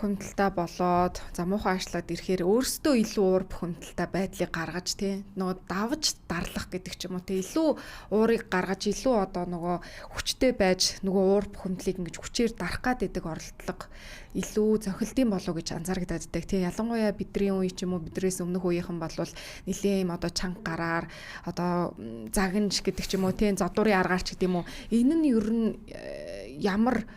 бухимдалтай болоод за муухай ажлаад ирэхээр өөрсдөө илүү уур бухимдалтай байдлыг гаргаж тий нөгөө давж дарлах гэдэг ч юм уу тий илүү уурыг гаргаж илүү одоо нөгөө хүчтэй байж нөгөө уур бухимдлыг ингэж хүчээр дарах гэдэг оролдлого илүү зохилтын болов гэж анзаарагдаад байдаг тий ялангуяа бидний үе ч юм уу бидрээс өмнөх үеийнхэн болвол нэлийн одоо чанга гараар одоо загинж гэдэг ч юм уу тий зодуурын аргаар ч гэдэг юм уу энэ нь ер нь ямар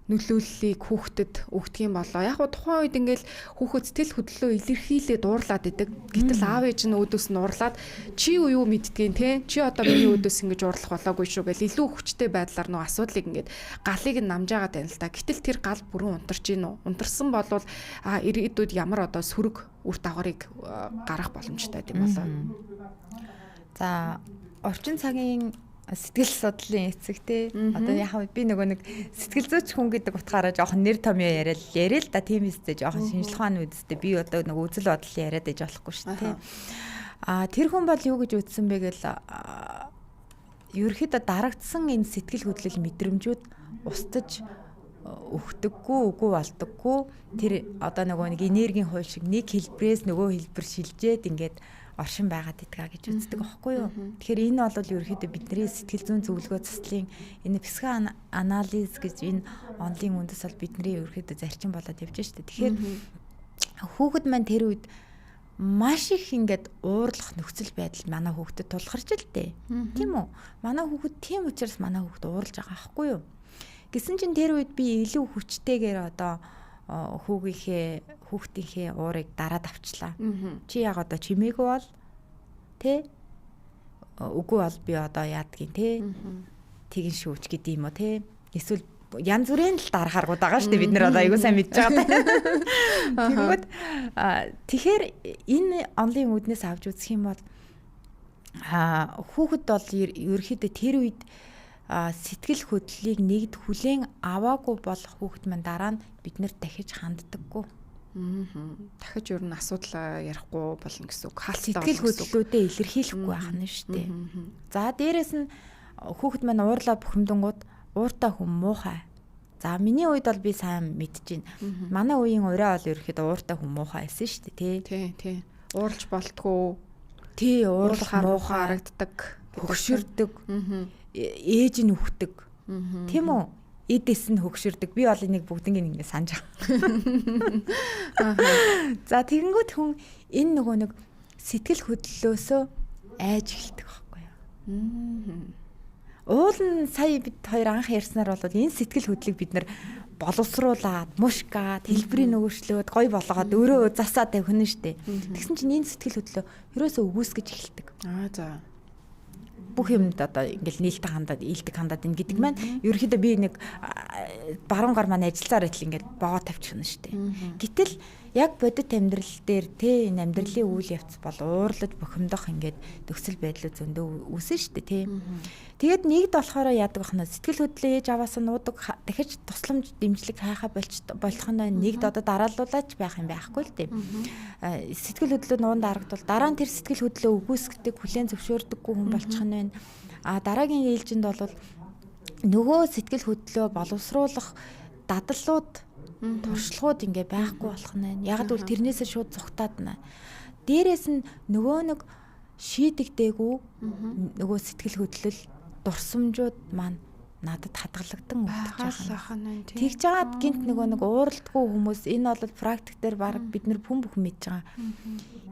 нөлөөллийг хүүхдэд өгдөг юм болоо. Яг гоо тухайн үед ингээл хүүхэд сэтгэл хөдлөлөө илэрхийлээд дуурлаад идэг. Гэтэл аав ээж нь өөдөөс нь уурлаад чи юу мэддгийг те чи одоо миний өөдөөс ингэж уурлах болоогүй шүү гэл илүү хүчтэй байдлаар нөө асуудлыг ингээд галыг нь намж байгаа тань л та. Гэтэл тэр гал бүрэн унтарч гин үү? Унтарсан болвол ирээдүйд ямар одоо сөрөг үр дагаврыг гарах боломжтой юм болоо. За орчин цагийн сэтгэл судлалын эцэг те одоо яг би нөгөө нэг сэтгэл зүйч хүн гэдэг утгаараа жоохон нэр томьёо яриа л да тийм үстэй жоохон шинжлэх ухааны үстэй би одоо нөгөө үзэл бодол яриад иж болохгүй шүү те тэр хүн бол юу гэж үзсэн бэ гэл ерөөхдөө дарагдсан энэ сэтгэл хөдлөл мэдрэмжүүд устж өгдөггүй үгүй болдоггүй тэр одоо нөгөө нэг энергийн хууль шиг нэг хэлбэрээс нөгөө хэлбэр шилжээд ингээд оршин байгаад идгаа гэж үздэг аахгүй юу. Тэгэхээр энэ бол ерөөхдөө бидний сэтгэл зүйн зөвлөгөө заслын энэ психоанализ гэж энэ онлын үндэс бол бидний ерөөхдөө зарчим болоод явж штэ. Тэгэхээр хүүхэд маань тэр үед маш их ингээд уурлах нөхцөл байдал манай хүүхдэд тулгарч л дээ. Тийм үү? Манай хүүхэд тийм учраас манай хүүхэд уурлж байгаа аахгүй юу. Гэсэн чинь тэр үед би илүү хүчтэйгээр одоо хүүхдийнхээ уурыг дараад авчлаа. Чи яг одоо чимээгүй бол тэ үгүй бол би одоо яадгийн тэ тэгин шүүч гэдэг юм уу тэ эсвэл янз бүрийн л дарахааргууд байгаа шүү дээ бид нар одоо айгуу сайн мэдж байгаа. Тэгэхээр энэ онлын үднээс авч үзэх юм бол хүүхэд бол ерөөхдөө тэр үед сэтгэл хөдлөлийг нэгд хүлээн аваагүй болох хүүхэд маань дараа нь биднэр дахиж ханддаггүй. Дахиж ер нь асуудал ярихгүй болно гэсэн үг. Сэтгэл хөдлөлүүдээ илэрхийлэхгүй байх нь шүү дээ. За дээрэс нь хүүхэд маань уурлаа бухимдангууд ууртай хүн муухай. За миний үед бол би сайн мэдчихээн. Манай үеийн ураа бол ерөөхдөө ууртай хүн муухай байсан шүү дээ, тий. Уурлж болтгүй. Тий, уурлахаар муухай харагддаг, хөгшөрдөг. Ээж нь үхдэг. Тийм үү? Эдэс нь хөгшөрдөг. Би бол энийг бүгднийг ингэ санаж байгаа. За тэгэнгүүт хүн энэ нөгөө нэг сэтгэл хөдлөлөөсөө айж эхэлдэг байхгүй юу? Уул нь сая бид хоёр анх ярьснаар бол энэ сэтгэл хөдлөлийг бид нар боловсруулаад, мушгаад, хэлбэрийг нөгөөшлөөд, гой болгоод өөрөө засаад тавих нь штэ. Тэгсэн чинь энэ сэтгэл хөдлөлөө ерөөсөө үгүйсгэж эхэлдэг. За бүх юмд одоо ингээл нээлттэй хандаад ийдэг хандаад ин гэдэг маань ерөөхдөө би нэг баруун гар маань ажилласаар итэл ингээл богоо тавьчихна штэ. Гэтэл яг бодит амьдрал дээр те энэ амьдралын үйл явц бол уурлаж бухимдах ингээд төгсөл байдлаа зөндөө үүсэн штэ те. Тэгээд нэгд болохоор яадаг бахна сэтгэл хөдлөө ээж аваасаа нуудаг дахиж тусламж дэмжлэг хайхаа болох нь нэгд одоо дараалуулаач байх юм байхгүй л дээ. Сэтгэл хөдлөө нуунд дарагдвал дараа нь тэр сэтгэл хөдлөө үгүйсгдэг хүлээн зөвшөөрдөггүй хүн болчих нь байна. Дараагийн ээлжинд бол нөгөө сэтгэл хөдлөө боловсруулах дадлууд туршлагууд ингээ байхгүй болох нь. Яг л тэрнээсээ шууд зүхтаад байна. Дээрээс нь нөгөө нэг шийдэгдээгүй нөгөө сэтгэл хөдлөл дурсамжууд маань надад хадгалагдсан удаж байгаа. Тэгж жагаад гинт нөгөө нэг ууралдгүй хүмүүс энэ бол практик дээр баг бид нар хүн бүхэн мэдж байгаа.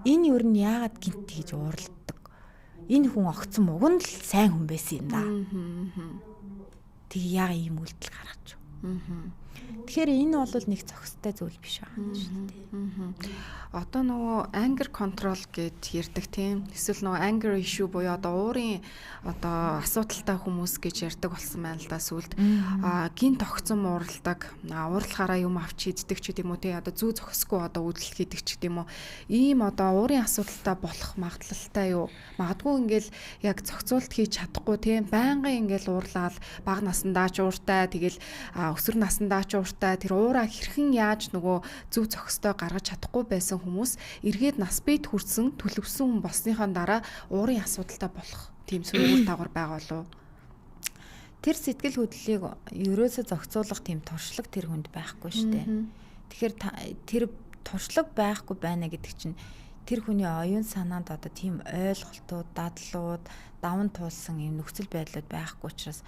Энэ юу нь яагаад гинт тэгж ууралддаг? Энэ хүн огцом уг нь л сайн хүн байсан юм да. Тэг яа ийм үйлдэл гаргаж. Тэгэхээр энэ бол нэг зохистой зүйл биш байгаа шүү дээ. Одоо нөгөө anger control гэж ярьдаг тийм. Эсвэл нөгөө anger issue буюу одоо уурын одоо асуудалтай хүмүүс гэж ярьдаг болсон байна л да сүлд. Гин тогтсон ууралдаг, уурлахаараа юм авч хийддэг ч гэдэм үү тийм. Одоо зүү зохисгүй одоо үйлдэл хийдэг ч гэдэм үү. Ийм одоо уурын асуудалтай болох магадлалтай юу? Магадгүй ингээл яг зохицуулт хийж чадахгүй тийм. Байнгын ингээл уурлаад бага насандаа ч ууртай тэгэл өсвөр насандаа ч ууртай тэр уураа хэрхэн яаж нөгөө зөв зохистой гаргаж чадахгүй байсан хүмүүс эргээд нас бийд хүрсэн төлөвсөн хүн болсныхаа дараа уурын асуудалтай болох тийм сөрөг дагавар байгаа болов. Тэр сэтгэл хөдлөлийг ерөөсө зохицуулах тийм туршлага тэр хүнд байхгүй шүү дээ. Тэгэхээр тэр туршлага байхгүй байна гэдэг чинь тэр хүний оюун санаанд одоо тийм ойлголтууд, дадлууд, даван туулсан юм нөхцөл байдлууд байхгүй учраас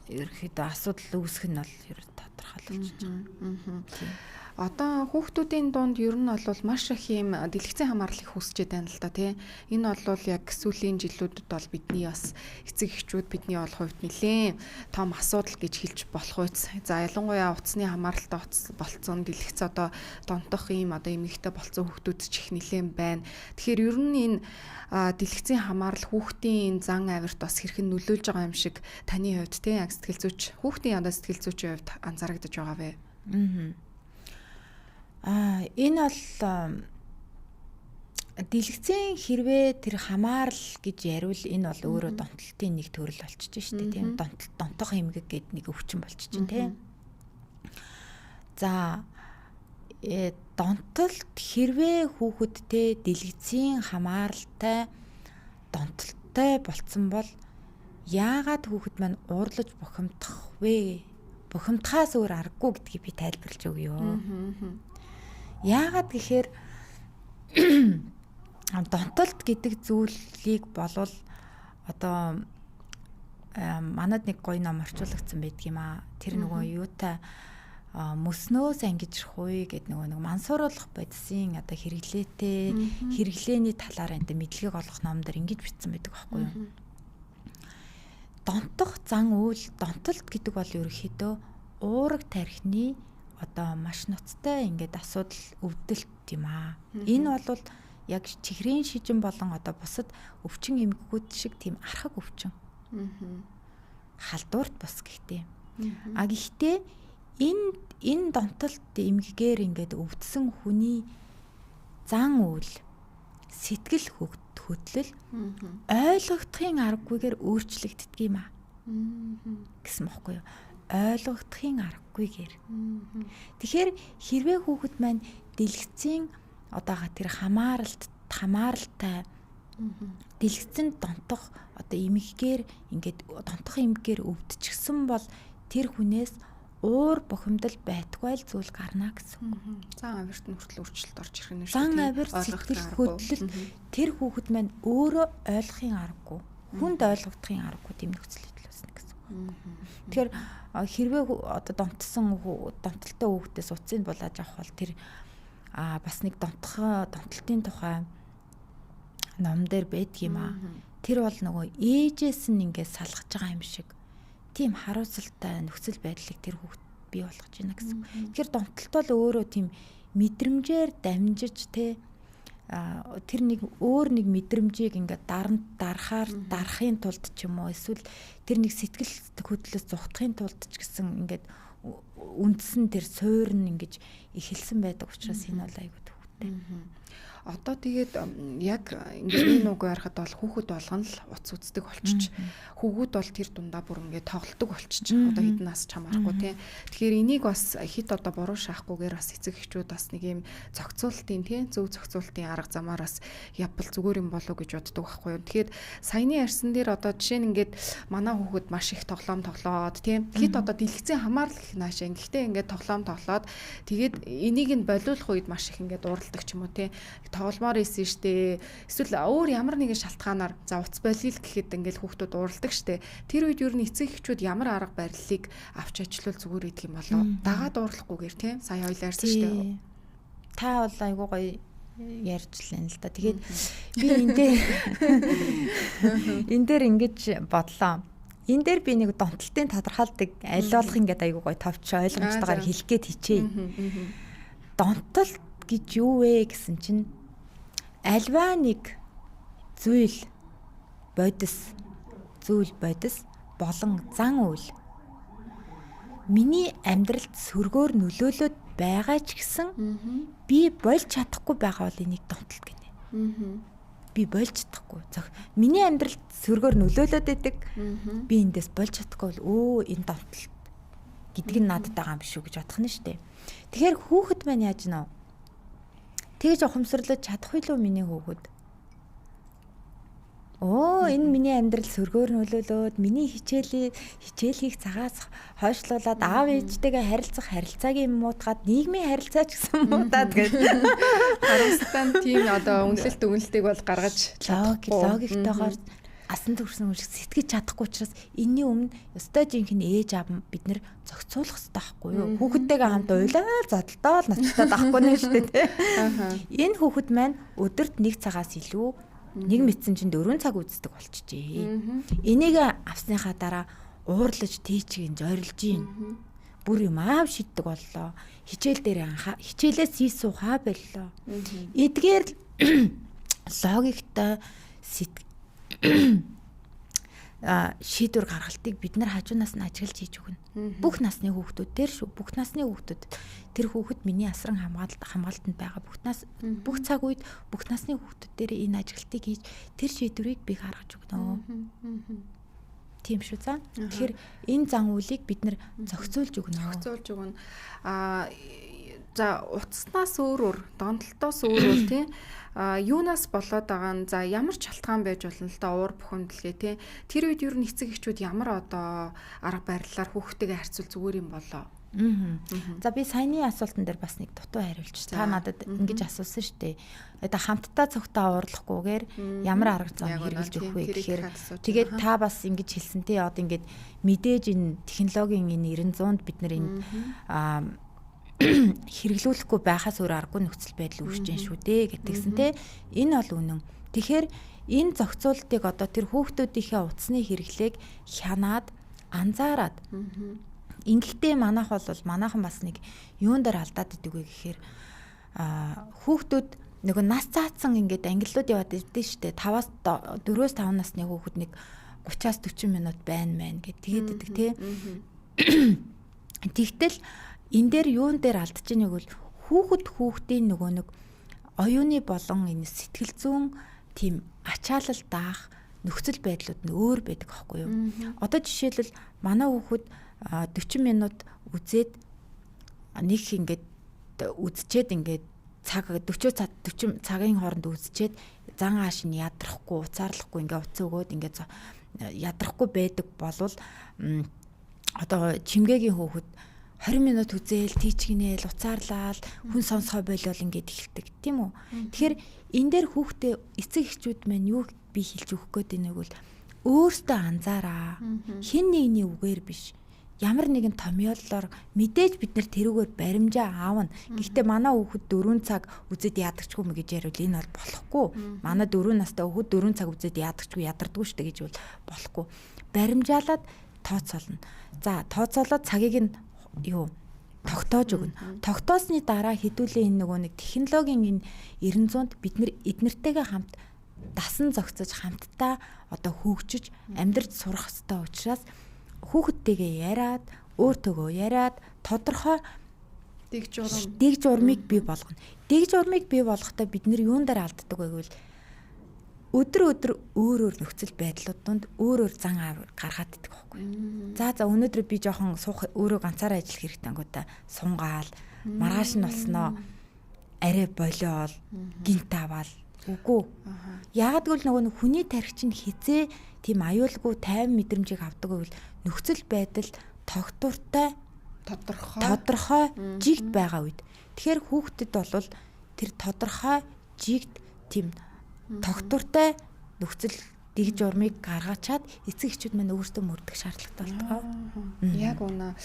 ерөөхдөө асуудал үүсэх нь бол ер нь тодорхойлж байгаа. Одоо хүүхдүүдийн дунд ер нь бол маш их юм дэлгэцийн хамаарлыг хүсчээд байна л да тий. Энэ бол яг сүүлийн жилүүдэд бол бидний бас эцэг эхчүүд бидний бол хувьд нэлээд том асуудал гэж хэлж болох үз. За ялангуяа утасны хамааралтай болцсон дэлгэц одоо донтох юм одоо эмэгтэй болцсон хүүхдүүд ч их нэлээд байна. Тэгэхээр ер нь энэ дэлгэцийн хамаарал хүүхдийн зан авирт бас хэрхэн нөлөөлж байгаа юм шиг таны хувьд тий яг сэтгэл зүйч хүүхдийн ядаа сэтгэл зүйчийн хувьд анзаарэгдэж байгаа вэ? Энэ бол дэлгэцийн хэрвээ тэр хамаарал гэж яривал энэ бол өөрөө донтолтын нэг төрөл болчихж штэ тийм донтох эмгэг гэдэг нэг өвчин болчих чинь тийм. За донтолт хэрвээ хүүхэдтэй дэлгэцийн хамааралтай донтолттой болцсон бол яагаад хүүхэд маань уурлаж бухимдах вэ? Бухимдахаас өөр аргагүй гэдгийг би тайлбарлаж өгье. Яагаад гэхээр донтолт гэдэг зүйлийг болвол одоо манад нэг гоё ном орчуулагдсан байдаг юм аа. Тэр нөгөө юутай мөснөөс ангижрах үе гэдэг нөгөө нэг мансууруулах бодисын одоо хэрэглээний талаар энэ мэдлэгийг олох номдэр ингэж бичсэн байдаг байхгүй юу? Донтох зан үйл донтолт гэдэг бол ерөөхдөө уураг тархины одоо маш ноцтой ингээд асуудал өвдөлт юм аа. Энэ бол яг чихрийн шижин болон одоо бусад өвчин эмгэгүүд шиг тийм архаг өвчин. Халдварт бус гэхдээ. Гэхдээ энэ донтолт эмгэгээр ингээд өвдсөн хүний зан үйл сэтгэл хөдлөл ойлгогдохын аргагүйгээр өөрчлөгддөг юм аа. Гэсэн мөхгүй юу? Ойлгогдохын аргагүйгээр. Тэгэхээр хэрвээ хүүхэд маань дэлгэцийн одоо тэр хамааралтай дэлгэцэн донтох одоо эмгэгээр ингээд донтох эмгэгээр өвдчихсэн бол тэр хүнээс уур бухимдал байтугай л зүйл гарна гэсэн. Зан авирт нь хүртэл өөрчлөлт орж ирэх нь шүү. Зан авирт сэтгэл хөдлөл тэр хүүхэд маань өөрөө ойлгохын аргагүй, хүнд ойлгогдохын аргагүй тийм нөхцөл байдал үүснэ гэсэн. Тэгэхээр хэрвээ одоо донтолтой хүүхдээс утсыг булааж авах бол тэр бас нэг донтолтын тухай ном дээр байдаг юм аа. Тэр бол нөгөө ээжээс нь ингээд салгаж байгаа юм шиг тийм харуулсалтай нөхцөл байдлыг тэр хүүхэд бий болгож байна гэсэн. Тэгэхээр донтолт бол өөрөө тийм мэдрэмжээр дамжиж тэр нэг өөр нэг мэдрэмжийг ингээд дарахын тулд ч юм уу эсвэл тэр нэг сэтгэл хөдлөлөөс зүхтахын тулд ч гэсэн ингээд үндсэн тэр суурь нь ингэж эхэлсэн байдаг учраас энэ бол айгүй төвтэй. Одоо тэгээд яг ингээд нэг үг ярахад бол хүүхэд болгоно л утас үздэг болчих. Хүүгүүд бол тэр дундаа бүр ингээд тоглолдог болчих. Одоо хэдэн нас ч хамаарахгүй тий. Тэгэхээр энийг бас хит одоо буруу шахахгүйгээр бас эцэг эхчүүд бас нэг юм зохицуултын тий зөв зохицуултын арга замаар бас явбал зүгээр юм болов уу гэж боддог байхгүй юу. Тэгэхээр саяны ярьсан дээр одоо жишээ нь ингээд манай хүүхэд маш их тоглоом тоглоод тий. Хит одоо дэлгэцийн хамаарал гэх наашаа. Гэхдээ ингээд тоглоом тоглоод тэгээд энийг нь болиулах үед маш их ингээд уурладаг ч юм уу тий. Тогломоор ийсэн штэ. Эсвэл өөр ямар нэгэн шалтгаанаар за уц болил гэхэд ингээл хүүхдүүд уурладаг штэ. Тэр үед ер нь эцэг эхчүүд ямар арга барилыг авч ажиллавал зүгээр идэх юм болоо. Дагаад уурлахгүйгээр тийм сая хоёул ярьсан штэ. Та бол айгуу гоё ярьж лээ л да. Тэгээд би энэ дээр ингэж бодлоо. Энэ дээр би нэг донтолтын тодорхойлтыг аль болох ингээд айгуу гоё товч ойлгомжтойгоор хэлэх гээд хичээе. Донтолт гэж юу вэ гэсэн чинь альва нэг зүйл бодис болон зан үйл миний амьдралд сөргөөр нөлөөлөд байгаа ч гэсэн би болж чадахгүй байгаа бол энийг донтолт гэнэ. Би болж чадахгүй. Миний амьдралд сөргөөр нөлөөлөд байдаг. Би эндээс болж чадахгүй бол энэ донтолт гэдэг нь надад байгаа юм шүү гэж бодох нь шүү дээ. Тэгэхээр хүүхэд маань яаж нөө тэгж ухамсарлаж чадахгүй л миний хүүхэд. Энэ миний амьдрал сөргөөр нөлөөлөөд миний хичээл хийх цагаас хойшлуулад аав ээжтэйгээ харилцах харилцаагийн муутгаад нийгмийн харилцаа ч гэсэн муудаад гэж харамсалтай тийм одоо үнэлэлтийг бол гаргаж логиктойгоор асан төрсөн хүн шиг сэтгэж чадахгүй учраас энэний өмнө ёстой жинхэнэ ээж аав бид нэр зохицуулах хэрэгтэй байхгүй юу? Хүүхэдтэйгээ хамт уйлал задалтаа л ноцтой байхгүй нэ шүү дээ. Энэ хүүхэд маань өдөрт 1 цагаас илүү нэг мэдсэн чинь 4 цаг үздэг болчихжээ. Энийг авсныхаа дараа уурлаж тийчгийн зорилж гин. Бүр юм аав шиддэг боллоо. Хичээл дээр хичээлээс суугаа боллоо. Эдгээр логиктой шийдвэр гаргалтыг бид нар хажуунаас нь ажиглаж хийж өгнө. Бүх насны хүүхдүүд дээр шүү. Бүх насны хүүхдүүд тэр хүүхэд миний асран хамгаалтанд байгаа. Бүх цаг үед бүх насны хүүхдүүд дээр энэ ажиглалтыг хийж тэр шийдвэрийг би гаргаж өгнө. Тийм шүү за. Тэгэхээр энэ зан үйлийг бид нар зохицуулж өгнө. За утаснаас өөрөөр, донтолтоос өөрөөр тийм юунаас болоод байгаа нь за ямар ч шалтгаан байж болно л да уур бухимдалгээ тий. Тэр үед ер нь эцэг эхчүүд ямар одоо арга барилаар хүүхдтэйгээ харьцуул зүгээр юм болоо. За би саяны асуултан дээр бас нэг дутуу хариулж. Та надад ингэж асуусан шүү дээ. Одоо хамтдаа цогтоо уурлахгүйгээр ямар арга зам хэрэгжилж өгөх вэ гэхээр тэгээд та бас ингэж хэлсэн тий. Одоо ингэж мэдээж энэ технологийн энэ 900-д бид нар энэ хэрэглүүлэхгүй байхаас өөр аргагүй нөхцөл байдал үүсэж байна шүү дээ гэтгсэн те. Энэ бол үнэн. Тэгэхээр энэ зохицуултыг одоо тэр хүүхдүүдийнхээ утасны хэрэглээг хянаад анзаараад ингэхдээ манайхан бас нэг юун дээр алдаад идэг вэ гэхээр хүүхдүүд нөгөө нас цаацсан ингээд ангиллууд яваад ирдэ штэ 5-аас 4-5 насны хүүхэд нэг 30-аас 40 минут байна гэд тэгээд идэг те. Тэгтэл энэ дээр юун дээр алдаж байгааг бол хүүхдийн нөгөө нэг оюуны болон энэ сэтгэл зүйн тийм ачаалал даах нөхцөл байдлууд нь өөр байдаг аахгүй юу. Одоо жишээлбэл манай хүүхэд 40 минут үзээд нэг ингээд үзчихэд ингээд цаг 40 цагийн хооронд үзчихэд зан ааш нь ядрахгүй уцаарлахгүй ингээд уцаа өгөөд ингээд ядрахгүй байдаг болвол одоо чимгээгийн хүүхэд 20 минут үзээл, тийчгинээл, уцаарлал, хүн сонсгоо болол ингээд эхэлдэг, тийм үү? Тэгэхээр энэ дээр хүүхдээ эцэг эхчүүд маань юу би хэлж өгөх гээд байгааг бол өөртөө анзаараа. Хэн нэгний үгээр биш. Ямар нэгэн томьёолоор мэдээж бид нар тэрүүгээр баримжаа аавна. Гэхдээ манай хүүхэд 4 цаг үзээд ядагчгүй мэ гэж яриул энэ бол болохгүй. Манай 4 настай хүүхэд 4 цаг үзээд ядагчгүй ядардаггүй штэ гэж бол болохгүй. Баримжаалаад тооцоолно. За, тооцоолоод цагийг нь тогтоож өгнө. Тогтоосны дараа хэдүүлээ энэ нөгөө нэг технологийн энэ 900-д бид нар эднэртэйгээ хамт дасан зохицож хамтдаа одоо хөгжиж амьдрж сурах хэрэгтэй учраас хүүхэдтэйгээ яриад, өөртөөгөө яриад тодорхой дэг журмыг бий болгоно. Дэг журмыг бий болгохдоо бид нар юун дээр алддаг байвал өдөр өөр нөхцөл байдлууд донд өөр зан гаргаад идэх байхгүй. За өнөөдөр би жоохон өөрөө ганцаараа ажиллах хэрэгтэй ангуудаа сунгаал, маргааш нь болсноо арай болиол, гинт аваал үгүй. Яагад гэвэл нөгөө хүний тархи чинь хизээ тийм аюулгүй тайван мэдрэмжийг авдаг байвал нөхцөл байдал тогтвортой тодорхой жигт байгаа үед. Тэгэхээр хүүхдэд бол тэр тодорхой жигт тийм тогтвортой нөхцөл дэг журмыг гаргачаад эцэг эхчүүд маань өөрсдөө мөрдөх шаардлагатай болдог. Яг үнэ.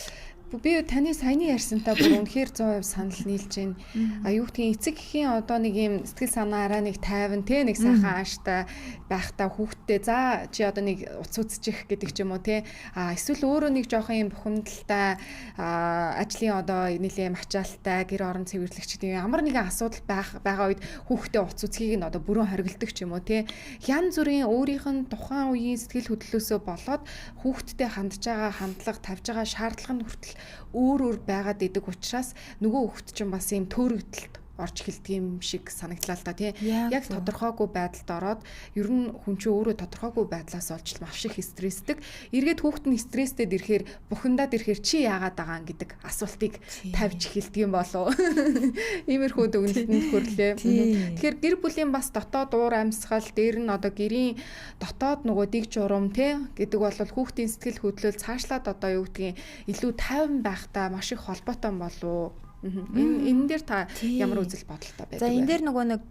Би таны саяны ярьсантай бүр үнэхээр 100% санал нийлж байна. Юу гэдгийг эцэг эхийн одоо нэг юм сэтгэл санаараа нэг тайван те нэг сайхан ааштай байхдаа хүүхдтэй за чи одоо нэг уц үзчих гэдэг ч юм уу те эсвэл өөрөө нэг жоохон юм бухимдалтай ажлын одоо нэлээд мачаалтай гэр орон цэвэрлэгч гэдэг ямар нэгэн асуудал байгаа үед хүүхдээ уц үзхийг нь одоо бүрэн хориглдог ч юм уу те янз бүрийн өөрийнх нь тухайн үеийн сэтгэл хөдлөлөөсөө болоод хүүхдтэй хандж байгаа хандлага тавьж байгаа шаардлага нь хүртэл өөр байгаад идэг учраас нөгөө хүүхэд чинь бас юм төөрөгдөлт орж эхэлдэг юм шиг санагдлаа л та тий. Яг тодорхойгүй байдалд ороод ер нь хүн чинь өөрөө тодорхойгүй байдлаас олж маш их стрессдэг. Эргээд хүүхэд нь стресстэд ирэхээр бухимдаад ирэхээр чи яагаад байгаа юм гэдэг асуултыг тавьж эхэлдэг юм болов. Иймэрхүү дүгнэлтэнд хүрлээ. Тэгэхээр гэр бүлийн бас дотоод уур амьсгал дээр нь одоо гэрийн дотоод нөгөө дэг журам тий гэдэг бол хүүхдийн сэтгэл хөдлөл цаашлаад одоо юу гэдгийг илүү тайван байхтай маш их холбоотой болов. Энэ дээр та ямар үзэл бодолтой байдаг вэ? За энэ дээр нөгөө нэг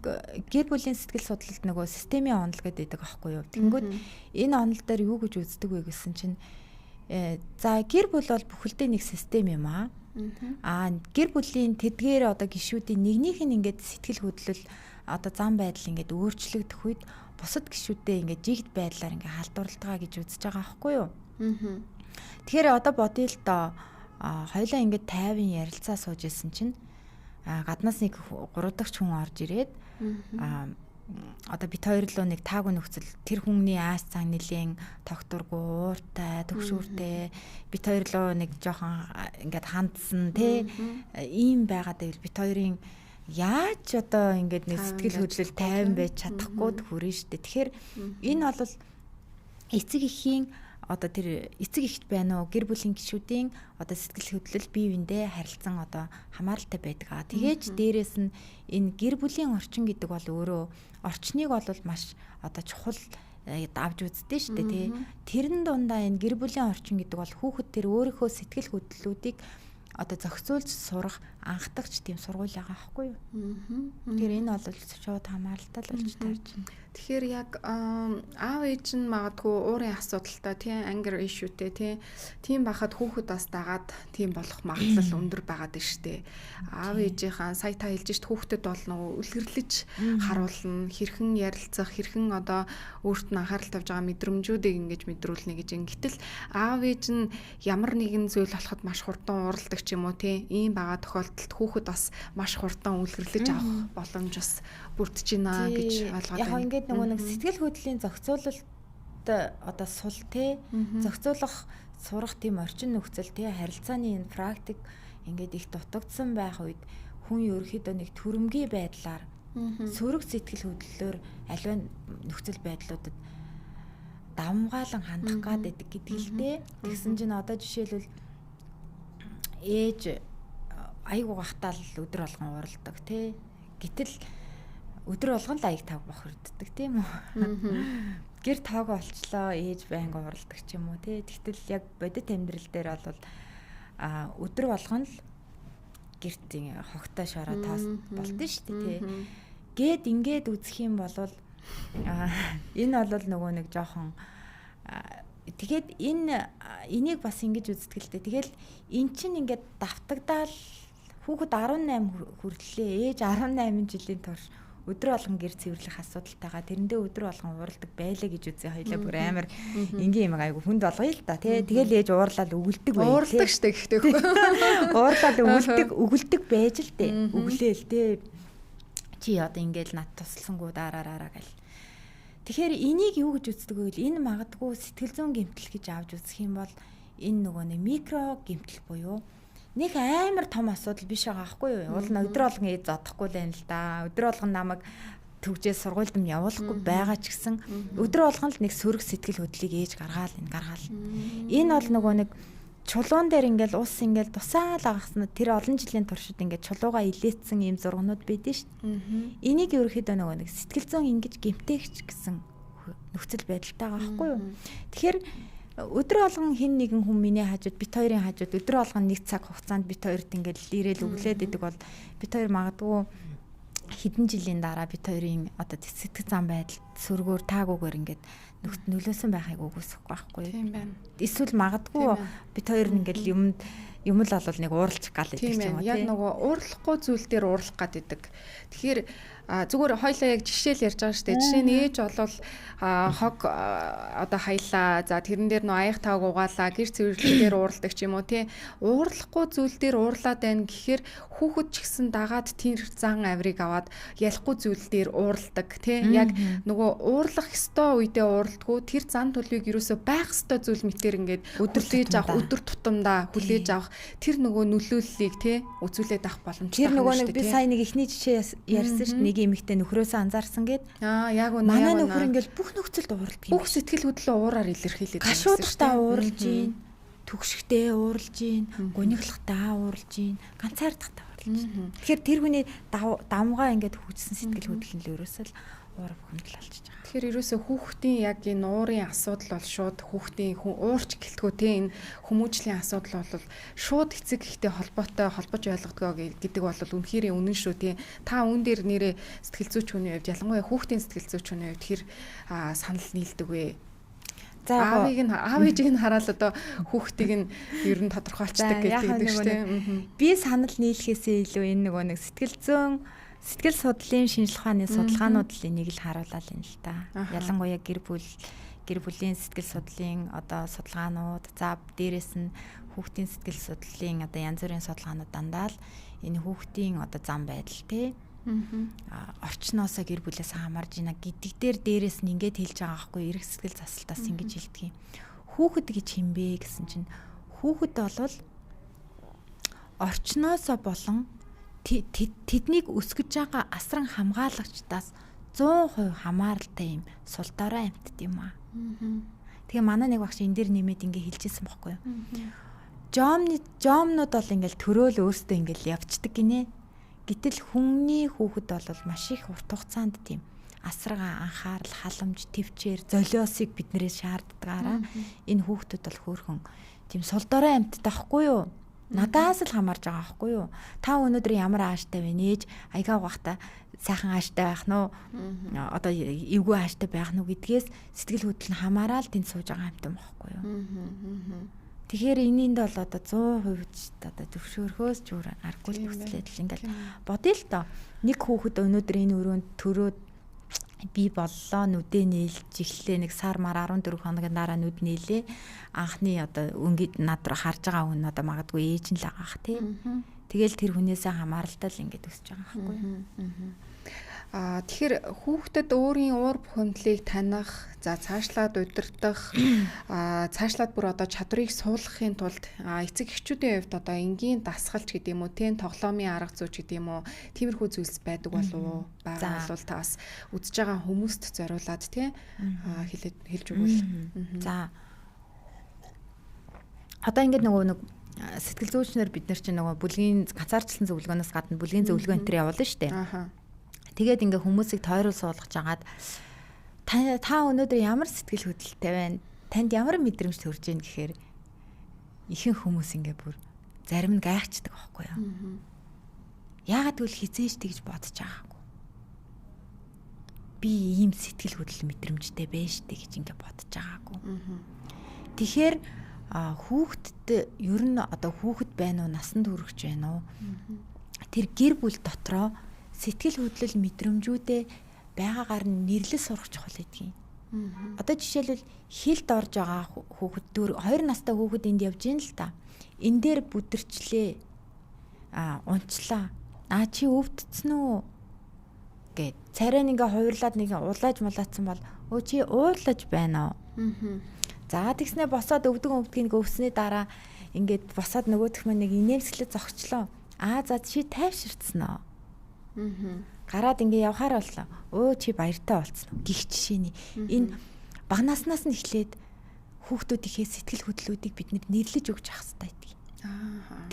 гэр бүлийн сэтгэл судлалд нөгөө системийн онол гэдэг байхгүй юу? Тэнгүүд энэ онол дээр юу гэж үздэг вэ гэсэн чинь за гэр бүл бол бүхэлдээ нэг систем юм аа. Гэр бүлийн тэдгээр одоо гишүүдийн нэгнийх нь ингээд сэтгэл хөдлөл одоо зам байдал ингээд өөрчлөгдөх үед бусад гишүүдээ ингээд жигд байдлаар ингээд халдварлалтаа гэж үзэж байгаа байхгүй юу? Тэгэхээр одоо бодъё л доо хоёлаа ингээд тайван ярилцаа сууж исэн чинь гаднаас нэг 3 дахь хүн орж ирээд одоо бид хоёр л нэг таагүй нөхцөл тэр хүмүүний ааш цан нэлийн тогтургүй ууртай төгшүүртэй бид хоёр л нэг жоохон ингээд хандсан тий ийм байгаад байвал бид хоёрын яаж одоо ингээд нэг сэтгэл хөдлөл тайван байж чадахгүй хүрэн штэ. Тэгэхээр энэ бол эцэг эхийн одоо тэр эцэг эхт байна уу гэр бүлийн гишүүдийн одоо сэтгэл хөдлөл бие биендээ харилцан одоо хамааралтай байдаг. Тэгээж дээрэс нь энэ гэр бүлийн орчин гэдэг бол өөрөө орчныг бол маш одоо чухал авч үздэг шүү дээ тий. Тэрэн дундаа энэ гэр бүлийн орчин гэдэг бол хүүхэд тэр өөрийнхөө сэтгэл хөдлөлүүдийг одоо зохицуулж сурах анхдагч тийм сургууль байгаа байхгүй юу? Тэгэхээр энэ бол шууд хамааралтай л болж тарж байна. Тэгэхээр яг аав ээж нь магадгүй уурын асуудалтай тийм anger issueтэй тийм байхад хүүхэд бас дагаад тийм болох магадлал өндөр байгаад байна шүү дээ. Аав ээжийнхаа сая та хэлж шít хүүхдэд бол нөгөө үлгэрлэж харуулна, хэрхэн ярилцах, хэрхэн одоо өөрт нь анхаарал тавьж байгаа мэдрэмжүүдийг ингэж мэдрүүлнэ гэж. Гэтэл аав ээж нь ямар нэгэн зүйл болоход маш хурдан уурладаг ч юм уу тийм ийм байгаа тохиолдолд хүүхэд бас маш хурдан үлгэрлэж авах боломж бас бүрдэж байна гэж ойлгоод байна. Яг ингээд нөгөө нэг сэтгэл хөдлөлийн зохицуулалт одоо сул те зохицуулах сурах тийм орчин нөхцөл те харилцааны энэ практик ингээд их дутагдсан байх үед хүн ерөөхдөө нэг төрөмгийн байдлаар сөрөг сэтгэл хөдлөлөөр аливаа нөхцөл байдлуудад давмгаалan хандах гад байдаг гэдэг л те. Тэгсэн чинь одоо жишээлбэл ээж айгуу гахтаал өдөр болгон уурладаг те. Гэтэл өдөр болгон л аяг тав бохирддаг тийм үү. Гэр тоог олчлоо ээж байнга уралдаг ч юм уу тий. Тэгтэл яг бодит амьдрал дээр бол өдөр болгон л гэрт хогтой шороо тоос болдсон шүү дээ тий. Гээд ингээд үзэх юм бол энэ бол нөгөө нэг жоохон тэгээд энийг бас ингэж үздэг л дээ. Тэгэл эн чинь ингээд давтагдаал хүүхэд 18 хүртлээ ээж 18 жилийн турш өдөр болгон гэр цэвэрлэх асуудалтайгаа тэрэндээ өдөр болгон уурладаг байлаа гэж үзье. Хоёлаа бүр амар энгийн юм айгу хүнд болгоё л да тий. Тэгэл ээж уурлал өгөлдөг бай. Уурладаг штэ гэхдээ. Уурлал өгөлдөг байж л дээ. Өглөөл тий. Чи одоо ингээл над туслансангуу дараараа гэл. Тэгэхээр энийг юу гэж үздэг вэ? Энэ магадгүй сэтгэл зүйн гэмтэл гэж авч үзэх юм бол энэ нөгөө нэг микро гэмтэл буюу нэг амар том асуудал биш байгаа байхгүй юу? Уул нь өдөр болгон ээж зодохгүй л юм л да. Өдөр болгон намайг төгжээ сургуульд нь явуулахгүй байгаа ч гэсэн өдөр болгон л нэг сөрөг сэтгэл хөдлөлийг ээж гаргаал. Энэ бол нөгөө нэг чулуун дээр ингээл ус ингээл тусаал агахсан тэр олон жилийн туршид ингээд чулууга илээцсэн ийм зургнууд байдэн шүү дээ. Энийг ерөөхдөө нөгөө нэг сэтгэл зүйн ингэж гэмтээгч гэсэн нөхцөл байдалтай байгаа байхгүй юу? Тэгэхээр өдөр болгон хин нэгэн хүн миний хажууд бит хоёрын хажууд өдөр болгон нэг цаг хугацаанд бит хоёрт ингээд ирээл өглөөд идэг бол бит хоёр магадгүй хэдэн жилийн дараа бит хоёрын одоо сэтгэл зам байдал сөргөөр таагуугаар ингээд нөлөөсөн байхыг үгүйсэхгүй байхгүй юу? Тийм байна. Эсвэл магадгүй бит хоёр ингээд юм л бол нэг ууралчих гал гэдэг юм уу? Яг нөгөө уурлахгүй зүйл дээр уурлах гад идэг. Тэгэхээр зүгээр хоёлаа яг жишээл ярьж байгаа шүү дээ. Жишээ нь ээж болвол хог одоо хаялаа. За тэрэн дээр нөө аяг тааг угаалаа. Гэр цэвэрлэлээр уурладаг ч юм уу тий. Уурлахгүй зүйл дээр уурлаад байна гэхээр хүүхэд ч гэсэн дагаад тэр зан авирыг аваад ялахгүй зүйл дээр уурладаг тий. Яг нөгөө уурлах ёстой үедээ уурладгүй тэр зан төлөвийг юусоо байх ёстой зүйл мэтэр ингээд өдөр тутамдаа хүлээж авах тэр нөгөө нөлөөллийг те үзүүлээд авах боломжтой. Тэр нөгөө нэг би сая нэг ихний жишээ ярьсан шүү дээ. Нэг эмэгтэй нөхрөөсөө анзаарсан гэд. Яг үнэ. Манай нөхөр ингээл бүх нөхцөлд ууралдаг юм. Бүх сэтгэл хөдлөлөө уураар илэрхийлээд байна. Гашуудахтаа ууралж гин, түгшгтээ ууралж гин, гуниглахтаа ууралж гин, ганцаардахтаа ууралж гин. Тэгэхээр тэр хүний давмгаа ингээд хүчсэн сэтгэл хөдлөл нь ерөөсөө л уур бухимдал болчихж байгаа. Тэгэхээр ерөөсөө хүүхдийн яг энэ уурын асуудал бол шууд хүүхдийн уурч гэлтгүүтэй энэ хүмүүжлийн асуудал бол шууд эцэг ихтэй холбоотой холбож ойлгодгоо гэдэг бол үнэхээр үнэн шүү тий. Та үүн дээр нэрээ сэтгэл зүйч хүний хувьд ялангуяа хүүхдийн сэтгэл зүйч хүний хувьд хэр санал нийлдэг вэ? За аав ээжийг нь хараад одоо хүүхдийг нь ер нь тодорхойлцдаг гэдэг шүү дээ. Би санал нийлэхээсээ илүү энэ нөгөө нэг сэтгэл судлалын шинжилгээ ухааны судалгаануудын нэг л харуулаад байна л да. Ялангуяа гэр бүлийн сэтгэл судлалын одоо судалгаанууд, за дээрэс нь хүүхдийн сэтгэл судлалын одоо янз бүрийн судалгаанууд дандаа л энэ хүүхдийн одоо зам байдал те орчноосоо гэр бүлээс хамаарж ийна гэдэг дээр дээрэс нь ингээд хэлж байгаа байхгүй эрх сэтгэл засалтаас ингэж хэлдэг юм. Хүүхэд гэж хэмбэ гэсэн чинь хүүхэд болвол орчноосоо болон тэднийг өсгөж байгаа асран хамгаалагчдаас 100% хамааралтай юм сул дорой амьтд юм аа. Тэгээ манай нэг багш энэ дээр нэмээд ингэ хэлжсэн байхгүй юу? Жомнууд бол ингээл төрөөл өөртөө ингээл явцдаг гинэ. Гэтэл хүний хүүхэд бол маш их урт хугацаанд тийм асарга анхаарал, халамж, төвчээр, золиосыг биднээс шаарддагаараа энэ хүүхдүүд бол хөөрхөн тийм сул дорой амьтд байхгүй юу? Надаас л хамаарж байгаа байхгүй юу? Та өнөөдөр ямар ааштай вэ? Нээж аягаа угаахта сайхан ааштай байх нь уу? Одоо эвгүй ааштай байх нь уу гэдгээс сэтгэл хөдлөл нь хамаарал тэнд сууж байгаа юм байхгүй юу? Тэгэхээр энэнд бол одоо 100% одоо төвшөөрхөөс ч өөр аргагүй төслээд л ингээл бодъё л доо. Нэг хүүхэд өнөөдөр энэ өрөөнд төрөөд би боллоо нүдэ нээлж ихлээ нэг сар мар 14 хоногийн дараа нүд нээлээ анхны одоо өнгөд над руу харж байгаа хүн одоо магадгүй ээж нь л агаах тий. Тэгэл тэр хүнээсээ хамааралтай л ингэж өсөж байгаа байхгүй. Тэгэхээр хүүхдэд өөрийн уур бухимдлыг таних, за цаашлаад удирдах, цаашлаад бүр одоо чадварыг суулгахын тулд эцэг эхчүүдийн хувьд одоо энгийн дасгалч гэдэг юм уу, тэн тоглоомын арга зүйч гэдэг юм уу, тиймэрхүү зүйлс байдаг болов уу? Байгаа бол та бас үзэж байгаа хүмүүст зориулаад тий хэлж өгвөл. За. Одоо ингээд нөгөө нэг сэтгэл зүйчнэр бид нар чинь нөгөө бүлгийн ганцаарчлан зөвлөгөөнөөс гадна бүлгийн зөвлөгөө энэ төр явуулна шүү дээ. Тэгээд ингээ хүмүүсийг тойрол суулгаж агаад та өнөөдөр ямар сэтгэл хөдлөлтэй байна? Танд ямар мэдрэмж төрж байна гэхээр ихэнх хүмүүс ингээ бүр зарим нь гайхацдаг байхгүй юу? Яагаад гэвэл хизээж тэгж бодож байгаагүй. Би ийм сэтгэл хөдлөл мэдрэмжтэй байж штэ гэж ингээ бодож байгаагүй. Тэгэхээр хүүхдэд ер нь одоо хүүхэд байна уу, насанд хүрэгч байна уу? Тэр гэр бүл дотроо сэтгэл хөдлөл мэдрэмжүүдээ байгаагаар нь нэрлэл сурах чухал гэдгийг. Одоо жишээлбэл хилд орж байгаа хүүхэд 2 настай хүүхэд энд явж ийн л та. Энэ дээр бүдэрчлээ. Унчлаа. Чи өвдцэн үү? Гэт. Царай ингээ хувирлаад нэг улааж малаацсан бол чи уурлаж байна уу? За тэгснэ босоод өвдгөнийг өвснээ дараа ингээд босоод нөгөөх маань нэг инээмсэглэж зогчлоо. За чи тайвширцсан уу? Гараад ингээ явхаар боллоо. Чи баяртай болцсон. Гих жишээний. Энэ багнаснаас нь эхлээд хүүхдүүдийнхээ сэтгэл хөдлөлүүдийг бид нэрлэж өгч явах хэрэгтэй гэдэг.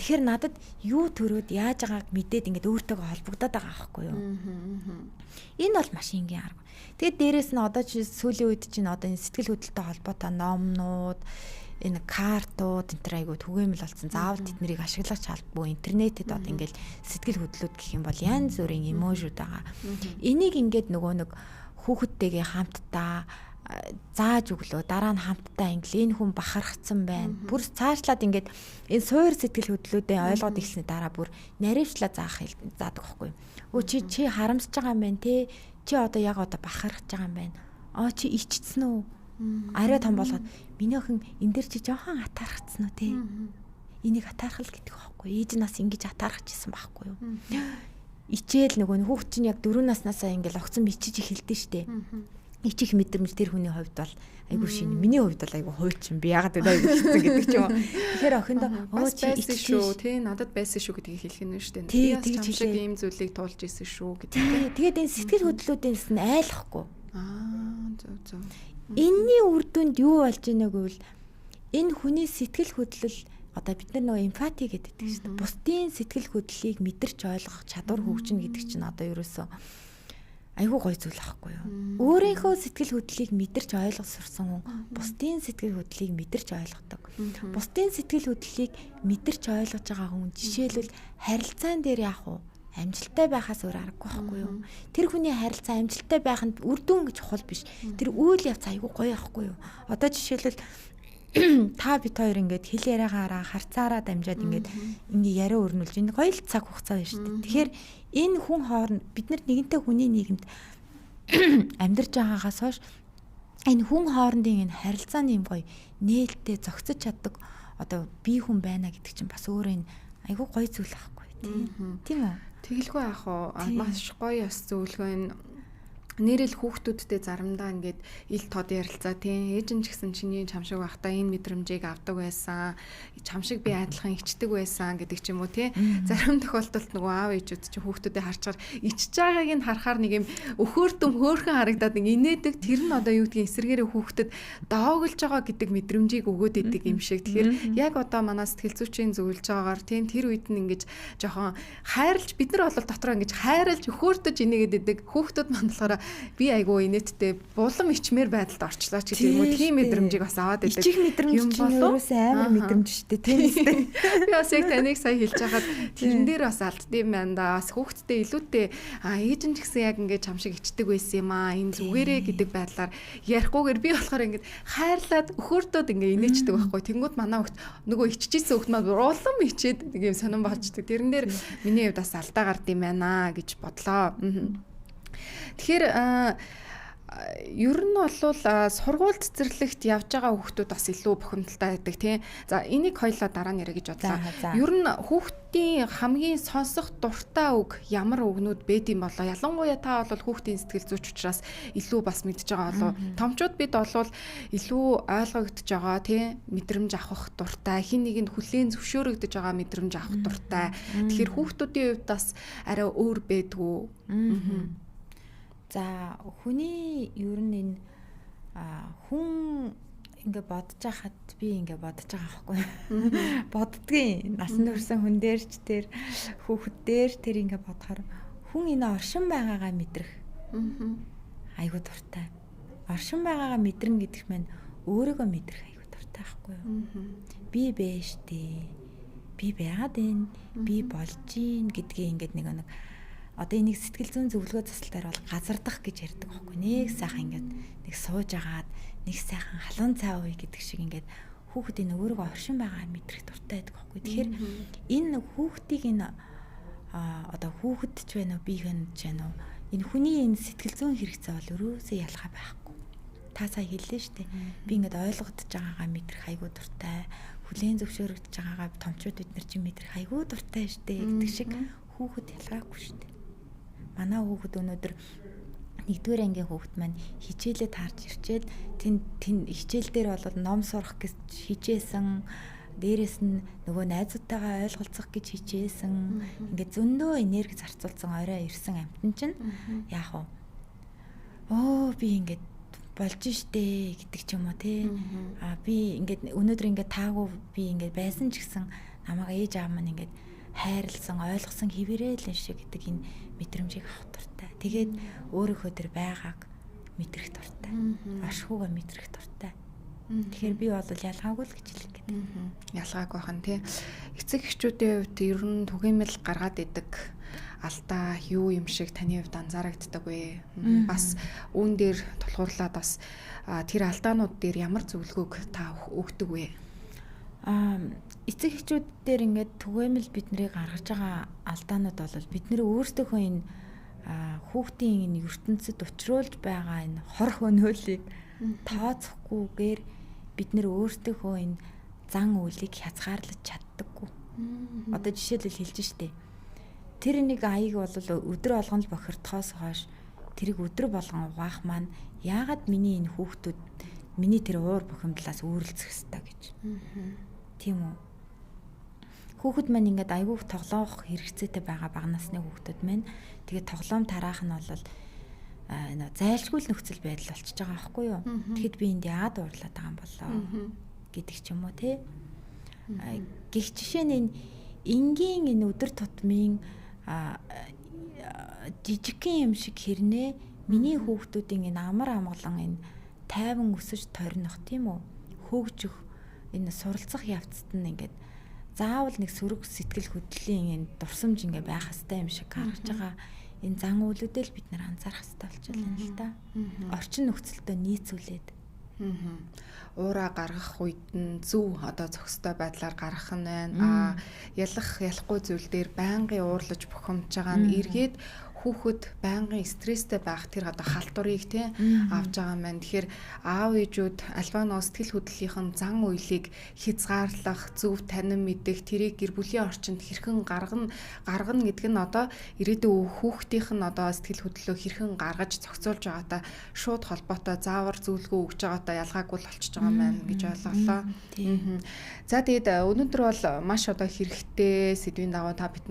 Тэгэхээр надад юу төрөөд яаж байгааг мэдээд ингээд өөртөөгөө холбогдоод байгаа байхгүй юу? Энэ бол маш энгийн арга. Тэгээд дээрэс нь одоо чи сүүлийн үед чинь одоо энэ сэтгэл хөдлөлтөй холбоотой номнууд, энэ картууд энэ айгуу түгээмэл болсон. Заавал тэднийг ашиглах шаардлагагүй. Интернетэд одоо ингээл сэтгэл хөдлөлт гэх юм бол янз бүрийн эможууд байгаа. Энийг ингээд нөгөө нэг хүүхэдтэйгээ хамтдаа зааж өглөө дараа нь хамтдаа ингээл энэ хүн бахархсан байна. Бүр цаашлаад ингээд энэ суур сэтгэл хөдлөлүүдээ ойлгоод ирсний дараа бүр наривчлаа заадаг байхгүй. Чи харамсаж байгаа юм байна те. Чи одоо яг одоо бахархаж байгаа юм байна. Чи ичсэн үү? Арай том болгоод миний охин энэ дээр чи жоохон атаархацсан уу те. Энийг атаархал гэдэг байхгүй. Ээж нас ингэж атаархажсэн байхгүй юу? Ичээл нөгөө хүүхд чинь яг 4 наснаасаа ингээл огцон бичиж эхэлдэж штэ. их мэдрэмж тэр хүний хувьд бол айгүй шинэ. Миний хувьд бол айгүй хуучин. Би яагаад гэдэг айгүй хэцүү гэдэг ч юм уу. Тэгэхээр охиндоо чи ичсэн шүү. Тий надад байсан шүү гэдгийг хэлэх нь шүү дээ. Би бас чамшиг ийм зүйлийг туулж исэн шүү гэдэг. Тэгээд энэ сэтгэл хөдлөлүүдээс нь айлахгүй. Зөв. Энийний үр дүнд юу болж ийнэг вэ? Энэ хүний сэтгэл хөдлөл одоо бид нар нөгөө эмпати гэдэг чинь бусдын сэтгэл хөдлөлийг мэдэрч ойлгох чадвар хөгжинэ гэдэг чинь одоо ерөөсөө айгүй гоё зүйл ахгүй юу. Өөрийнхөө сэтгэл хөдлөлийг мэдэрч ойлгох сурсан хүн бусдын сэтгэл хөдлөлийг мэдэрч ойлгодог. Бусдын сэтгэл хөдлөлийг мэдэрч ойлгож байгаа хүн жишээлбэл харилцаан дээр яах вэ? Амжилттай байхаас өөр аргагүй байхгүй юу. Тэр хүний харилцаа амжилттай байханд үр дүн чухал биш. Тэр үйл явц айгүй гоё ахгүй юу. Одоо жишээлбэл та бит хоёр ингээд хэл яриагаараа харцаараа дамжаад ингээд яриа өрнүүлж энэ гоё л цаг хугацаа байна шүү дээ. Тэгэхээр энэ хүн хооронд бид нар нэгэнтээ хүний нийгэмд амьдарч байгаагаас хойш энэ хүн хоорондын энэ харилцааны юм гоё нээлттэй зохицож чаддаг одоо бие хүн байна гэдэг чинь бас өөрөө энэ айгүй гоё зүйл байхгүй тийм үү? Тэгэлгүй яах вэ? Маш гоё яс зөвлөгөө энэ нэрэл хүүхдүүдтэй заримдаа ингээд ил тод ярилцаа тийм ээж нь ч гэсэн чиний чамшиг байхдаа энэ мэдрэмжийг авдаг байсан чамшиг би адилхан ичдэг байсан гэдэг ч юм уу тийм зарим тохиолдолд нөгөө аав ээжүүд чинь хүүхдүүдээ харчаар ичж байгааг нь харахаар нэг юм өхөөртөм хөөрхөн харагдаад нэг инээдэг тэр нь одоо юу гэдгийг эсэргээрээ хүүхдэд доогөлж байгаа гэдэг мэдрэмжийг өгөөд идэг юм шиг тэгэхээр яг одоо манай сэтгэл зүйчийн зөвлөж байгаагаар тийм тэр үед нь ингэж жоохон хайрлж бид нар бол дотроо ингэж хайрлж өхөөртөж инээгээд идэг хүүхдүүд маань болохоор би айгүй инээдтэй булан ичмээр байдалд орчлоо ч гэдэг юм уу тийм мэдрэмжийг бас аваад байдаг. Ичих мэдрэмж чинь ерөөсөө амар мэдрэмж шүү дээ тийм үстэй. Би бас яг таныг сая хэлж байхад тэрэн дээр бас алддсан байна да. Бас хүүхдтэй илүүтэй ээж нь ч гэсэн яг ингээд чамшиг ичдэг байсан юм аа. Энэ зүгээрээ гэдэг байдлаар ярихгүйгээр би болохоор ингээд хайрлаад өхөөртөөд ингээд инээчдэг байхгүй. Тэнгүүд манай хүүхд нөгөө иччихсэн хүүхд маань улам ичээд нэг юм сонирн болчдөг. Тэрэн дээр миний хувьд бас алдаа гард юм байна гэж бодлоо. Тэгэхээр ер нь бол сургууль цэцэрлэгт явж байгаа хүүхдүүд бас илүү бухимдалтай байдаг тийм. За энийг хоёлаа дараа нэрэ гэж бодлоо. Ер нь хүүхдийн хамгийн сонсох дуртай үг ямар үгнүүд байд юм болоо. Ялангуяа та бол хүүхдийн сэтгэл зүйч учраас илүү бас мэдж байгаа болоо. Томчууд бид бол илүү ойлгогдож байгаа тийм мэдрэмж авах дуртай. Хин нэгэнд хүлээн зөвшөөрөгдөж байгаа мэдрэмж авах дуртай. Тэгэхээр хүүхдүүдийн хувьд бас арай өөр байдгүй. За хүний ер нь энэ хүн ингээ бодож байхад би ингээ бодож байгаа байхгүй боддгийн насанд хүрсэн хүн дээр ч тэр хүүхэд дээр тэр ингээ бодохоор хүн энэ оршин байгаагаа мэдрэх айгуу дуртай. Оршин байгаагаа мэдрэн гэдэг нь өөрийгөө мэдрэх айгуу дуртай байхгүй юу? Би байж тээ. Би байгаад байна. Би болж гин гэдгийг ингээ нэг одоо энийг сэтгэл зүйн зөвлөгөө засалтаар бол газардах гэж ярьдаг байхгүй. Нэг сайхан ингээд нэг сууж агаад нэг сайхан халуун цай ууй гэдэг шиг ингээд хүүхэд энэ өөрийгөө оршин байгаа мэдрэх дуртай байдаг байхгүй. Тэгэхээр энэ хүүхдийг энэ одоо хүүхэд ч байна уу биехэн ч байна уу энэ хүний энэ сэтгэл зүйн хэрэгцээ бол өрөөсөө ялгаа байхгүй. Та сая хэллээ шүү дээ. Би ингээд ойлгогдож байгаагаа мэдрэх айгуу дуртай. Хүлээн зөвшөөрөгдөж байгаагаа томчууд бид нар чинь мэдрэх айгуу дуртай шүү дээ гэдэг шиг хүүхэд ялгаагүй шүү дээ. Манай хүүхэд өнөөдөр 1-р ангийн хүүхэд маань хичээлээ таарч ирчээд тэн хичээл дээр бол ном сурах гэж хичээсэн. Дээрээс нь нөгөө найзуудтайгаа ойлголцох гэж хичээсэн. Ингээд зөндөө энерги зарцуулсан орой ирсэн амтан чинь яах вэ? Би ингээд болж штэ гэдэг ч юм уу те. Би ингээд өнөөдөр ингээд таагүй би ингээд байсан ч гэсэн намайг ээж аав маань ингээд хайрлсан, ойлгосон хэвээрэл шиг гэдэг энэ мэдрэмжийг авах дуртай. Тэгээд өөрийнхөө тэр байгааг мэдрэх дуртай. Ашгүйгээ мэдрэх дуртай. Тэгэхээр би бол ялгаагүй л гэж хэлэх гэдэг. Ялгаагүй хан тий. Эцэг эхчүүдийн хувьд ер нь түгээмэл гаргаад идэг алдаа юу юм шиг таны хувьд анзаарагддаг вэ? Бас үүн дээр тулгуурлаад бас тэр алдаанууд дээр ямар зөвлөгөөг та өгдөг вэ? Эцэг эхчүүд дээр ингээд түгээмэл биднийг гаргаж байгаа алдаанууд бол бид нэр өөрсдийнхөө энэ хүүхдийн энэ ертөнцид учруулж байгаа энэ хор хөнөөлийг тооцохгүйгээр бид нэр өөрсдийнхөө энэ зан үйлийг хязгаарлаж чаддаггүй. Одоо жишээлбэл хэлж штэ. Тэр нэг аяг бол өдөр болгон л бохирдохоос хойш тэрийг өдөр болгон угаах маань яагаад миний энэ хүүхдүүд миний тэр уур бухимдлаас үүрэлцэх ёстой гэж. Тийм үү? Хүүхэд маань ингээд айгүй тоглоох хэрэгцээтэй байгаа бага насны хүүхдүүд маань тэгээд тоглоом тараах нь бол зайлшгүй нөхцөл байдал болчихж байгаа байхгүй юу? Тэгэхэд би энд яад уурлаад байгаа юм болоо гэдэг ч юм уу тий. Гэх жишээ нь энгийн энэ өдөр тутмын жижигхэн юм шиг хэрнээ миний хүүхдүүдийн энэ амар амгалан энэ тайван өсөж торних тийм үү? Хөгжих энэ суралцах явцад нь ингээд заавал нэг сөрөг сэтгэл хөдлөлийн энэ дурсамж ингээ байх хэвээр юм шиг гарч байгаа. Энэ зан үйлүүдэл бид нэр анзаарах хэрэгтэй болчихлоо л да. Орчин нөхцөлдөө нийцүүлээд. Уураа гаргах үед нь зөв одоо зохистой байдлаар гаргах нь байна. Ялахгүй зүйл дээр байнгын уурлаж бухимдж байгаа нь эргээд хүүхэд байнгын стресстэй байх тэр одоо халтурыг тий авж байгаа маань. Тэгэхээр аав ээжүүд альва нөө сэтгэл хөдлөлийн зан үйлийг хязгаарлах, зөв танин мэдэх, тэрийг гэр бүлийн орчинд хэрхэн гаргана гэдэг нь одоо ирээдүйн хүүхдийнх нь одоо сэтгэл хөдлөлөө хэрхэн гаргаж зохицуулж байгаатай шууд холбоотой заавар зөвлөгөө өгж байгаатай ялгаагүй л болчихж байгаа маань гэж ойлголоо. За тэгээд өнөөдөр бол маш одоо хэрэгтэй сэдвийн дагуу та бид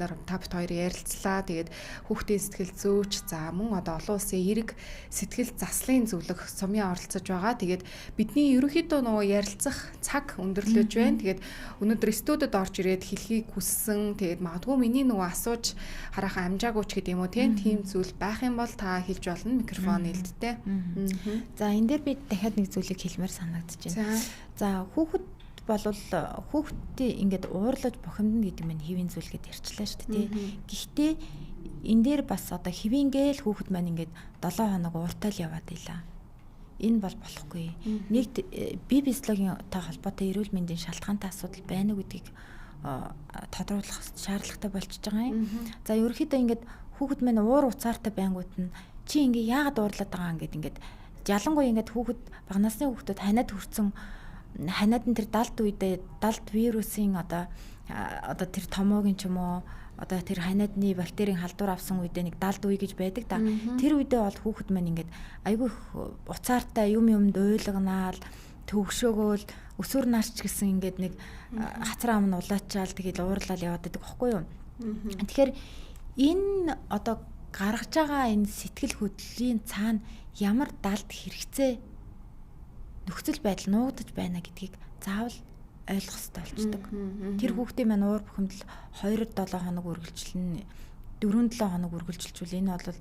хоёр ярилцлаа. Тэгээд хүүхдийн сэтгэл зөөч за мөн одоо олон улсын эрг сэтгэл заслын зөвлөх сумын оролцож байгаа. Тэгээд бидний ерөнхийдөө нөгөө ярилцах цаг өндөрлөж байна. Тэгээд өнөөдөр студиуд орж ирээд хэлхийг хүссэн. Тэгээд магадгүй миний нөгөө асууж хараахан амжаагүй ч гэдэг юм уу тийм зүйл байх юм бол та хэлж болно микрофон нэлттэй. За энэ дээр би дахиад нэг зүйлийг хэлмээр санагдаж байна. За хүүхдийн ингээд уурлаж бухимдана гэдэг нь хэвийн зүйл гэдээ ярьчлаа шүү дээ. Гэхдээ энэ дээр бас одоо хэвийнгээл хүүхэд маань ингээд 7 хоног ууртайл яваад илаа. Энэ бол болохгүй. Нэг бие физиологийн холбоотой эрүүл мэндийн шалтгаантай асуудал байна уу гэдгийг тодруулах шаардлагатай болчихж байгаа юм. За ерөнхийдөө ингээд хүүхэд маань уур уцаартай байнгут нь чи ингээ яагаад уурлаад байгаа юм ингээд ялангуяа ингээд хүүхэд бага насны хүүхдүүд ханаад хүрсэн ханаад нь тэр далд вирусын одоо тэр томоогийн ч юм уу одоо тэр ханиадны бактерийн халдвар авсан үедээ нэг далд үе гэж байдаг да. Тэр үедээ бол хүүхэд маань ингээд айгүй уцаартай юмд уйлганаал төвшөөгөөл өсвөр насч гэсэн ингээд нэг хацар ам нь улаачаал тэгээд уурлал яваад байдаг байхгүй юу. Тэгэхээр энэ одоо гаргаж байгаа энэ сэтгэл хөдлөлийн цаана ямар далд хэрэгцээ нөхцөл байдал нуугдаж байна гэдгийг заавал ойлгох хэрэгтэй болчдөг. Тэр хүүхдийн маань уур бухимдал 2-7 хоног үргэлжилнэ. 4-7 хоног үргэлжилжүүл энэ бол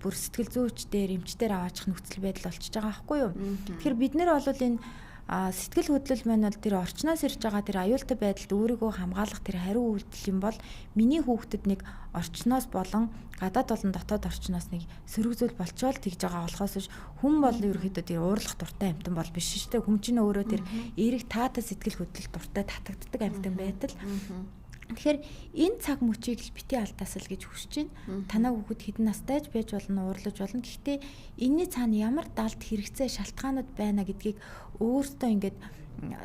бүр сэтгэл зүйч дээр эмчтэр аваачих нөхцөл байдал болчихж байгаа байхгүй юу? Тэгэхээр бид нэр бол энэ сэтгэл хөдлөл маань бол тэр орчноос ирж байгаа тэр аюултай байдалд өөрийгөө хамгаалах тэр хариу үйлдэл юм бол миний хүүхдэд нэг орчноос болон гадаад болон дотоод орчноос нэг сөрөг зүйл болчоол тэгж байгаа болохоос биш хүн бол ерөөхдөө тэр уурлах дуртай амтан бол биш шүү дээ. Хүн чинь өөрөө тэр эерэг таатай сэтгэл хөдлөл дуртай татагддаг амтан байтал. Тэгэхээр энэ цаг мөчийг л бити алдаасал гэж хүсэж байна. Танаа хүүхэд хэдэн настай ч байж болно, уурлаж болно. Гэхдээ энэний цаана ямар далд хэрэгцээ шалтгаанууд байна гэдгийг өөртөө ингээд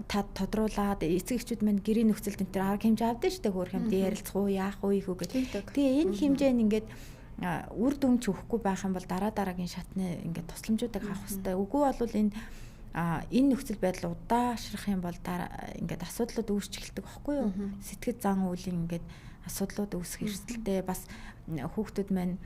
та тодруулаад эцэг эхчүүд маань гэрийн нөхцөлд энэ төр арга хэмжээ авдаг шүү дээ. Хөөх юм ярилцах уу, яах уу гэдэг. Тэгээ энэ хэмжээнд ингээд үр дүнч өгөхгүй байх юм бол дараагийн шатны ингээд тусламжуудыг авах хэрэгтэй. Үгүй бол энэ нөхцөл байдал удаашрах юм бол ингээд асуудлууд үүсч эхэлдэг байхгүй юу? Сэтгэл зан үйлийн ингээд асуудлууд үүсэх эрсдэлтэй бас хүүхдүүд маань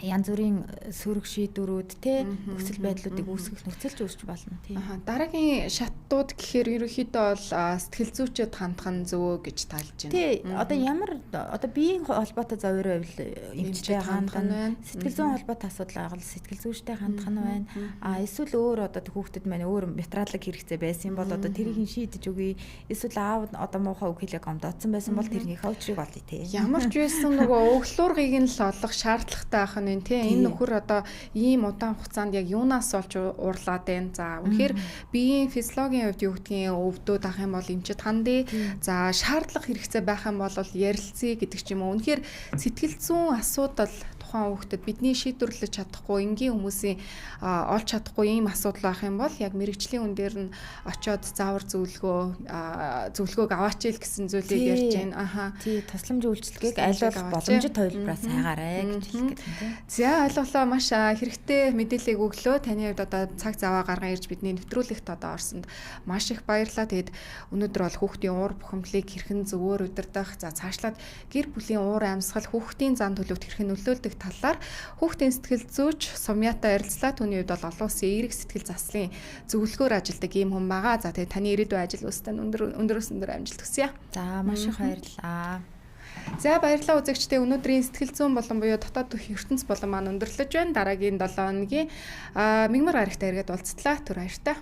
янз бүрийн сөрөг шийдвэрүүд те нөхцөл байдлуудыг үүсгэх нөхцөлж үүсч болно тийм. Дараагийн шатууд гэхээр ерөнхийдөө бол сэтгэл зүйчэд хандах нь зөв гэж тайлж байна. Тий. Одоо ямар одоо биеийн холбоотой зовёроо байвал эмчтэй хандах нь, сэтгэл зүйн холбоотой асуудал байвал сэтгэл зүйчтэй хандах нь байна. Эсвэл өөр одоо хүүхдэд маань өөр материалыг хэрэгцээ байсан бол одоо тэрийг шийдэж өгье. Эсвэл аав одоо муухай үг хэлээ гомдоцсон байсан бол тэрний хавчрыг олъё тий. Ямар ч байсан нөгөө өглөөргийг нь л олох шаардлагатай байх нь энэ нөхөр одоо ийм удаан хугацаанд яг юунаас олж уурлаад байна. За үнэхээр биеийн физиологийн хувьд юу гэдгийг өвдөөд ах юм бол эмчэд хандъя. За шаардлага хэрэгцээ байх юм бол ярилцъя гэдэг ч юм уу. Үнэхээр сэтгэл зүйн асуудал тухайн хүүхдэд бидний шийдвэрлэж чадахгүй энгийн хүмүүсийн олж чадахгүй ийм асуудал байх юм бол яг мэрэгжлийн хүн дээр нь очиод заавар зөвлөгөөг аваач ил гэсэн зүйлийг ярьж байна. Аха. Тий, тусламжийн үйлчилгээг аль болох боломжит хувилбараас хайгаарай гэж хэлэх гэдэг юм. За ойлголоо, маш хэрэгтэй мэдээллийг өглөө. Таны хувьд одоо цаг зав гаргаа ирж бидний нэвтрүүлэгт одоо орсонд маш их баярлалаа. Тэгэд өнөөдөр бол хүүхдийн уур бухимдлыг хэрхэн зөвөр удирдах, за цаашлаад гэр бүлийн уур амьсгал, хүүхдийн зан төлөвт хэрхэн нөлөөлдөг талаар хүүхдийн сэтгэл зүйч Сумьяатай ярилцлаа. Түүний хувьд бол олон улсын эерэг сэтгэл заслын зөвлөгөөр ажилладаг ийм хүн байгаа. За тэгээд таны ирээдүйн ажил үстэнд өндөр амжилт хүсье. За маш их баярлалаа. За баярлалаа үзэгчдээ. Өнөөдрийн сэтгэл зүйн болон буюу дотоод ертөнц болон маань өндөрлөж байна. Дараагийн 7 хоногийн мигмар гарагтай иргэд уулзтлаа. Түр баяртай.